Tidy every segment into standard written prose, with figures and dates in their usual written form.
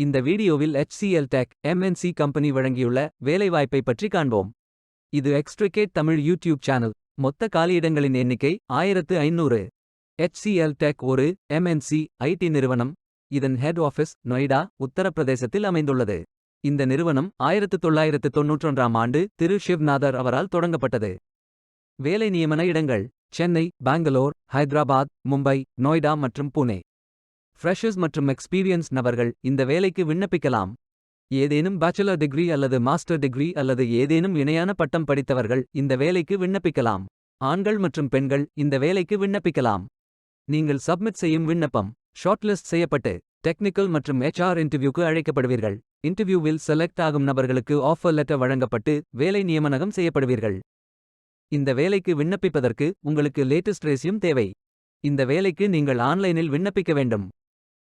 இந்த வீடியோவில் HCL Tech MNC company வழங்கியுள்ள வேலைவாய்ப்பை பற்றி காண்போம். இது எக்ஸ்ட்ரிகேட் தமிழ் யூடியூப் சேனல். மொத்த காலியிடங்களின் எண்ணிக்கை 1500. HCL Tech ஒரு MNC IT நிறுவனம். இதன் ஹெட் ஆஃபீஸ் நொய்டா, உத்தரப்பிரதேசத்தில் அமைந்துள்ளது. இந்த நிறுவனம் 1991ஆம் ஆண்டு திரு ஷிவ்நாதர் அவரால் தொடங்கப்பட்டது. வேலை நியமன இடங்கள் சென்னை, பெங்களூர், ஹைதராபாத், மும்பை, நொய்டா மற்றும் புனே. ஃப்ரெஷர்ஸ் மற்றும் எக்ஸ்பீரியன்ஸ் நபர்கள் இந்த வேலைக்கு விண்ணப்பிக்கலாம். ஏதேனும் பேச்சுலர் டிகிரி அல்லது மாஸ்டர் டிகிரி அல்லது ஏதேனும் இணையான பட்டம் படித்தவர்கள் இந்த வேலைக்கு விண்ணப்பிக்கலாம். ஆண்கள் மற்றும் பெண்கள் இந்த வேலைக்கு விண்ணப்பிக்கலாம். நீங்கள் சப்மிட் செய்யும் விண்ணப்பம் ஷார்ட்லிஸ்ட் செய்யப்பட்டு டெக்னிக்கல் மற்றும் HR இன்டர்வியூக்கு அழைக்கப்படுவீர்கள். இன்டர்வியூவில் செலக்ட் ஆகும் நபர்களுக்கு ஆஃபர் லெட்டர் வழங்கப்பட்டு வேலை நியமனம் செய்யப்படுவீர்கள். இந்த வேலைக்கு விண்ணப்பிப்பதற்கு உங்களுக்கு லேட்டஸ்ட் ரெஸ்யூம் தேவை. இந்த வேலைக்கு நீங்கள் ஆன்லைனில் விண்ணப்பிக்க வேண்டும்.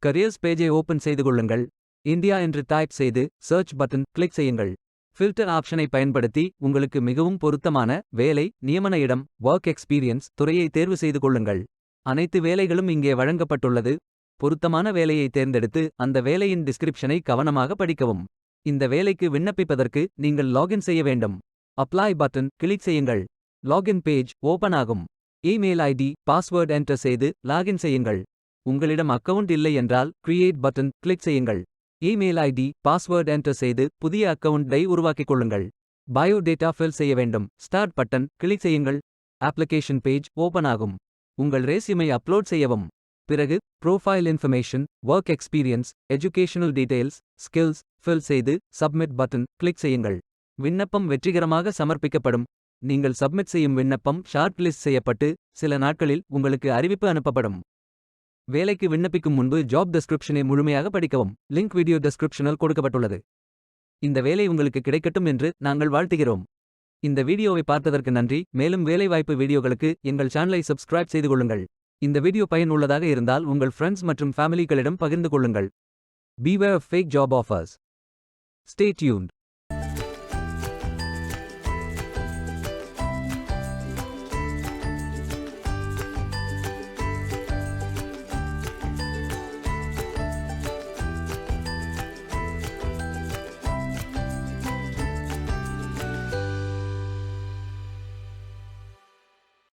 கரியர்ஸ் பேஜை ஓபன் செய்து கொள்ளுங்கள். இந்தியா என்று டைப் செய்து சர்ச் பட்டன் கிளிக் செய்யுங்கள். ஃபில்டர் ஆப்ஷனை பயன்படுத்தி உங்களுக்கு மிகவும் பொருத்தமான வேலை, நியமன இடம், ஒர்க் எக்ஸ்பீரியன்ஸ் துறையை தேர்வு செய்து கொள்ளுங்கள். அனைத்து வேலைகளும் இங்கே வழங்கப்பட்டுள்ளது. பொருத்தமான வேலையை தேர்ந்தெடுத்து அந்த வேலையின் டிஸ்கிரிப்ஷனை கவனமாக படிக்கவும். இந்த வேலைக்கு விண்ணப்பிப்பதற்கு நீங்கள் லாகின் செய்ய வேண்டும். அப்ளை பட்டன் கிளிக் செய்யுங்கள். லாகின் பேஜ் ஓபன் ஆகும். இமெயில் ஐடி, பாஸ்வேர்ட் என்டர் செய்து லாகின் செய்யுங்கள். உங்களிடம் அக்கவுண்ட் இல்லை என்றால் கிரியேட் பட்டன் கிளிக் செய்யுங்கள். இமெயில் ஐடி, பாஸ்வேர்ட் என்டர் செய்து புதிய அக்கவுண்டை உருவாக்கிக் கொள்ளுங்கள். பயோ டேட்டா ஃபில் செய்ய வேண்டும். ஸ்டார்ட் பட்டன் கிளிக் செய்யுங்கள். அப்ளிகேஷன் பேஜ் ஓபன் ஆகும். உங்கள் ரெஸ்யூமை அப்லோட் செய்யவும். பிறகு profile information, work experience, educational details, skills fill செய்து சப்மிட் பட்டன் கிளிக் செய்யுங்கள். விண்ணப்பம் வெற்றிகரமாக சமர்ப்பிக்கப்படும். நீங்கள் சப்மிட் செய்யும் விண்ணப்பம் ஷார்ட் லிஸ்ட் செய்யப்பட்டு சில நாட்களில் உங்களுக்கு அறிவிப்பு அனுப்பப்படும். வேலைக்கு விண்ணப்பிக்கும் முன்பு ஜாப் டெஸ்கிரிப்ஷனை முழுமையாக படிக்கவும். லிங்க் வீடியோ டெஸ்கிரிப்ஷனில் கொடுக்கப்பட்டுள்ளது. இந்த வேலை உங்களுக்கு கிடைக்கட்டும் என்று நாங்கள் வாழ்த்துகிறோம். இந்த வீடியோவை பார்த்ததற்கு நன்றி. மேலும் வேலைவாய்ப்பு வீடியோகளுக்கு எங்கள் சேனலை சப்ஸ்கிரைப் செய்து கொள்ளுங்கள். இந்த வீடியோ பயனுள்ளதாக இருந்தால் உங்கள் ஃப்ரெண்ட்ஸ் மற்றும் ஃபேமிலிகளிடம் பகிர்ந்து கொள்ளுங்கள். Beware of fake job offers. Stay tuned.